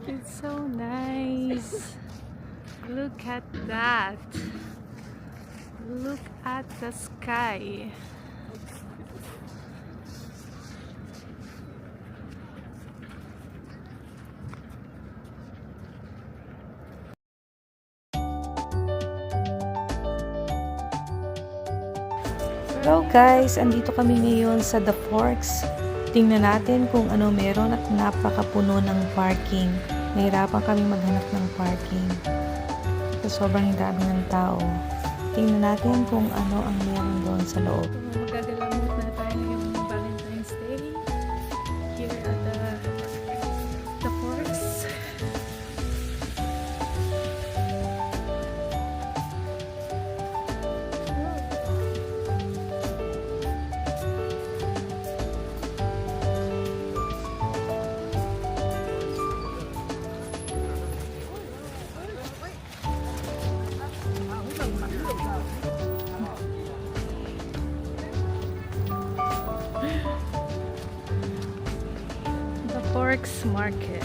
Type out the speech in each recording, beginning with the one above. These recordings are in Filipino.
It's so nice. Look at that. Look at the sky. Hello guys, andito kami ngayon sa The Forks. Tingnan natin kung ano meron at napakapuno ng parking. Nahirapan kami maghanap ng parking. So, sobrang dami ng tao. Tingnan natin kung ano ang meron doon sa loob. Magagalamot na tayo ngayong Valentine's Day here at The Forks. The Forks Market.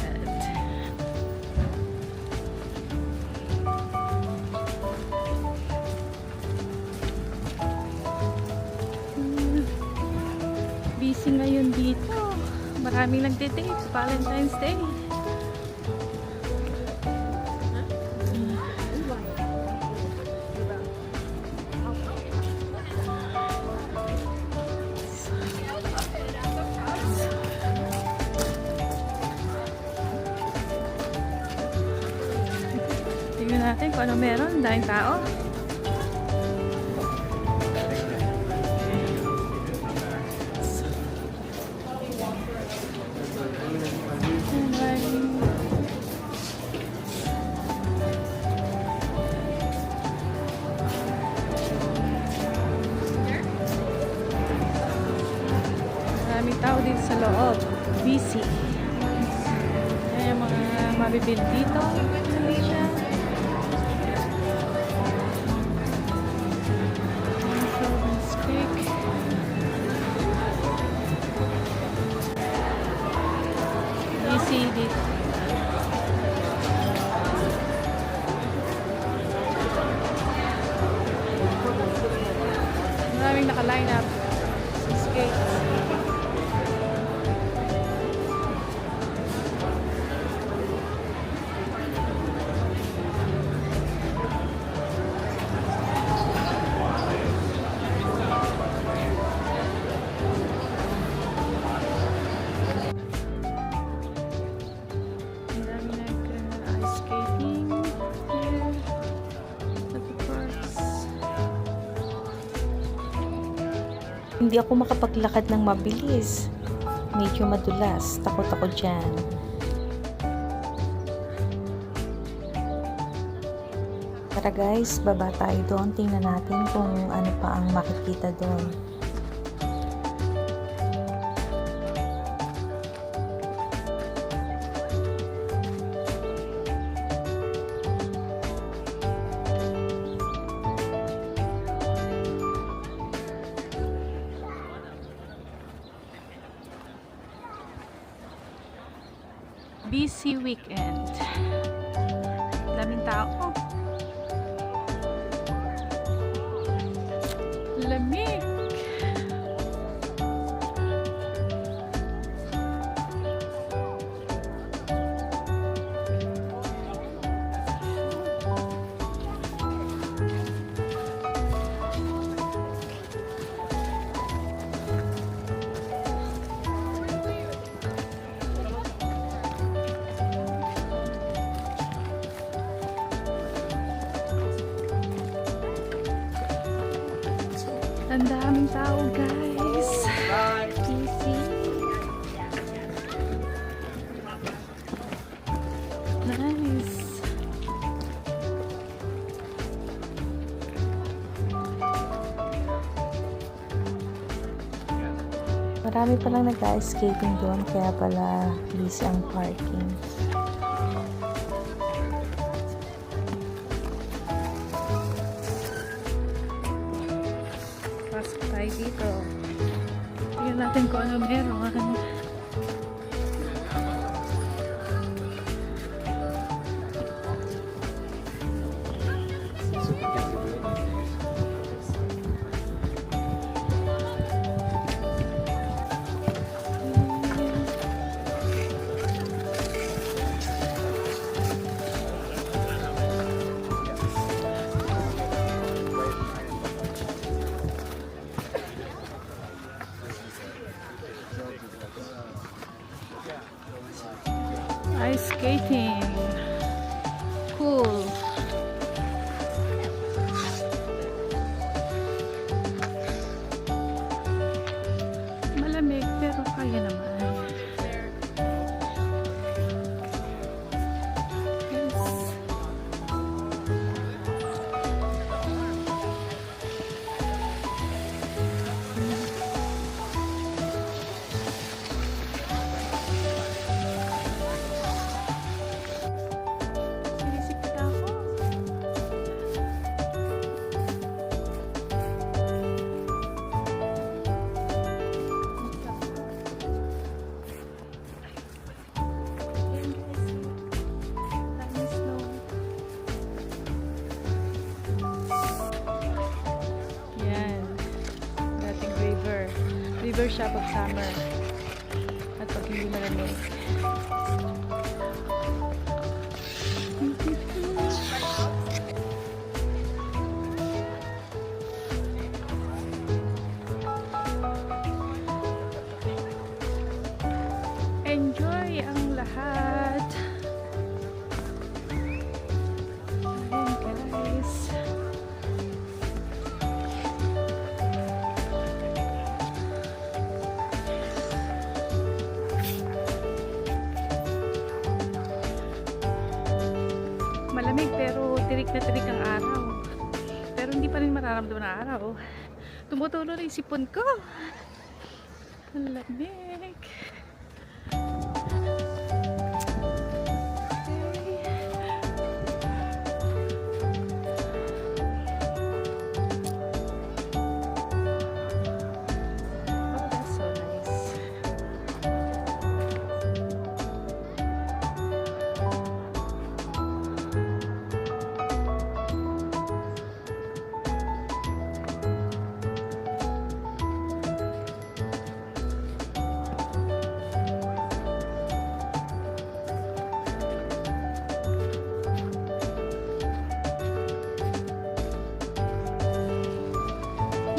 Busy ngayon dito. Maraming nagde-date sa Valentine's Day. Tingnan natin kung ano meron. Daming tao. Maraming tao dito sa loob. Busy. Yan yung mga mabibili dito. Malaysia. Province Creek. Busy dito. Maraming naka-line up sa skates. Hindi ako makapaglakad ng mabilis. Medyo madulas. Takot ako dyan. Tara guys, baba tayo doon. Tingnan natin kung ano pa ang makikita doon. Busy weekend. Daming tao. Lamig. Ang daming tao, guys. Busy. Nice. Marami palang nag-skating doon, kaya pala busy ang parking. Pasok tayo dito. Tingnan natin kung ano meron. Ice skating. Cool. Malamig pero kaya naman. Yes. Sinisipit ako. Ayan guys, daming snow. Yan. Dating river. River siya pag summer. At pag hindi malamig. Enjoy ang lahat. Ayan guys. Malamig pero tirik na tirik ang araw. Pero hindi pa rin mararamdaman ang araw. Tumutulo na yung sipon ko. Ang lamig. Oh, that's so nice.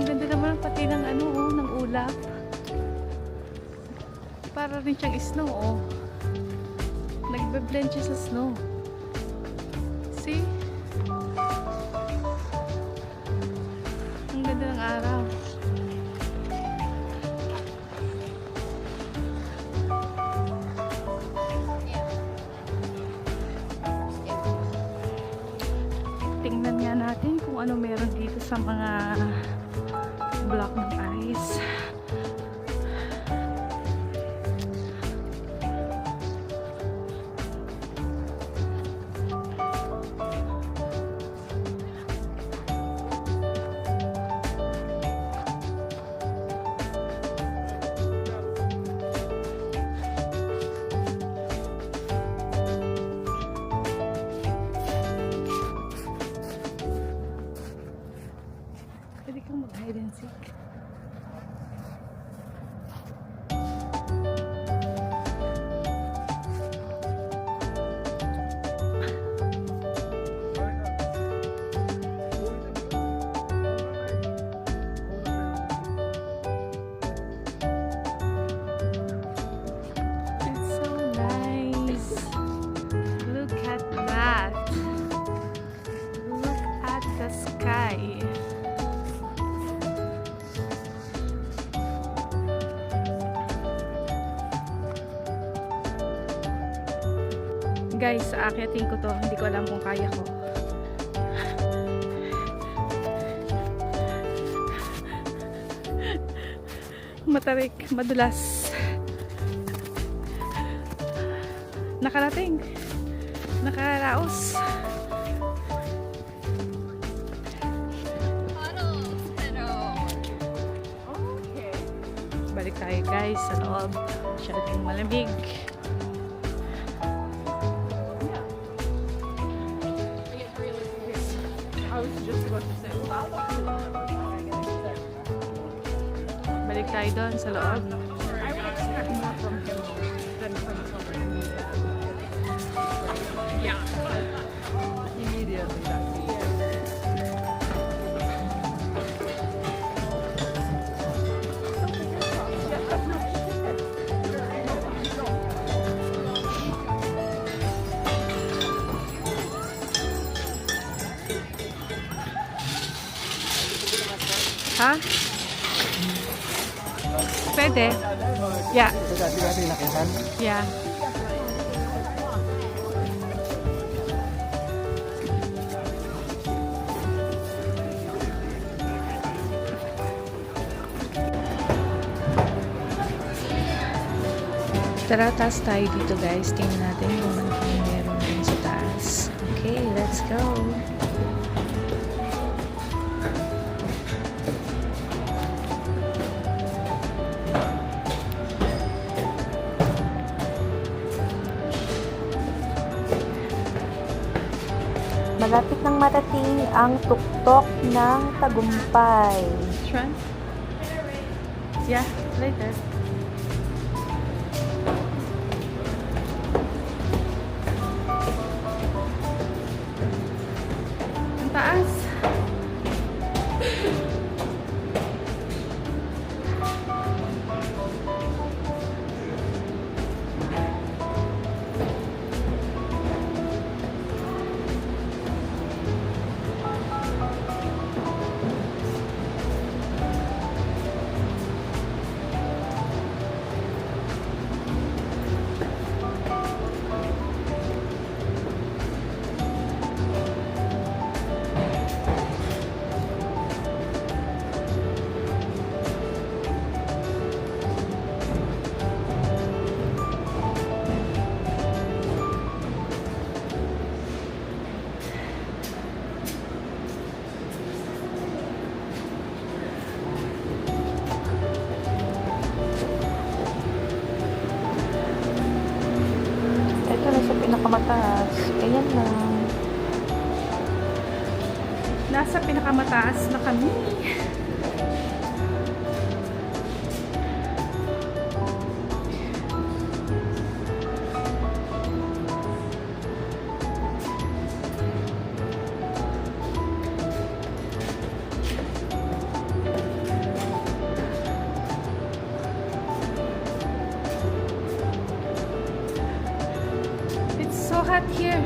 Ang ganda naman pati ng ano, oh, ng ulap. Para rin siyang snow, oh. Nagbe-blend siya sa snow. See? Ang ganda ng araw. Tingnan nga natin kung ano meron dito sa mga block ng ice. Pwede kang mag-hide and seek. It's so nice. Look at that. Look at the sky. Guys, aakyatin ko to. Hindi ko alam kung kaya ko. Matarik, madulas. Nakarating. Nakaraos. Balik tayo guys sa loob. Masyadong malamig. Balik tayo doon sa loob. Ha? Pwede? Yeah. Yeah. Tara, taas tayo dito guys. Tingnan natin kung ano pa meron dun sa taas. Okay, let's go! Malapit nang marating ang tuktok ng tagumpay. Run? Yeah, later. Ang taas. Ito na sa pinakamataas. Ayan lang. Nasa pinakamataas na kami. So hot here.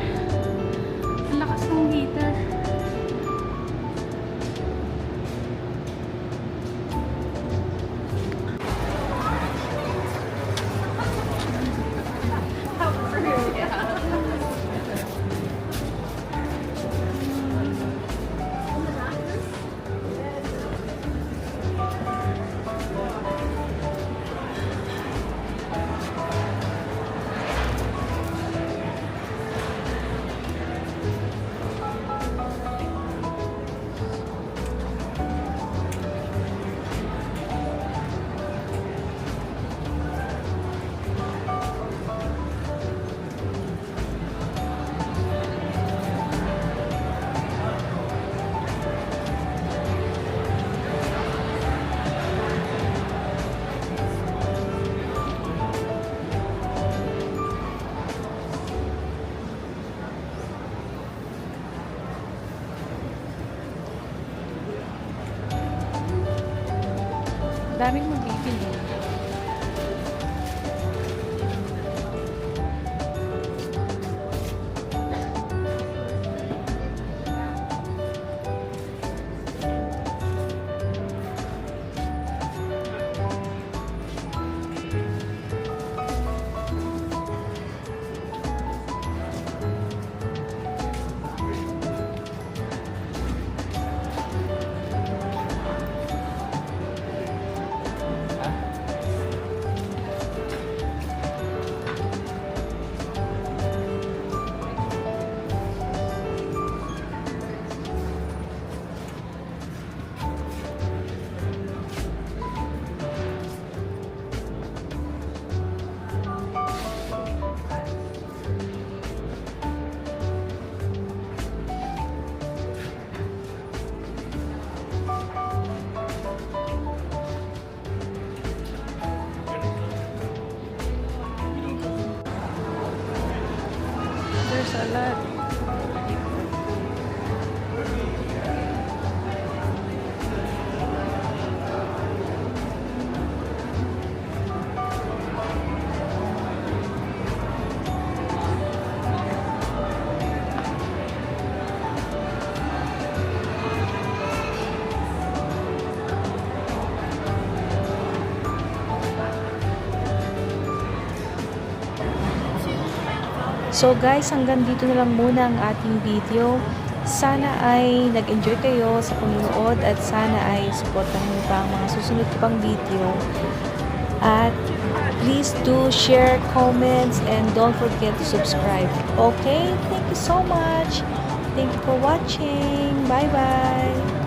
Ang lakas ng heater. Daming mabibili. There's a lot. So guys, hanggang dito na lang muna ang ating video. Sana ay nag-enjoy kayo sa panonood at sana ay supportan niyo pa ang mga susunod ko pang video. At please do share, comments, and don't forget to subscribe. Okay? Thank you so much. Thank you for watching. Bye-bye.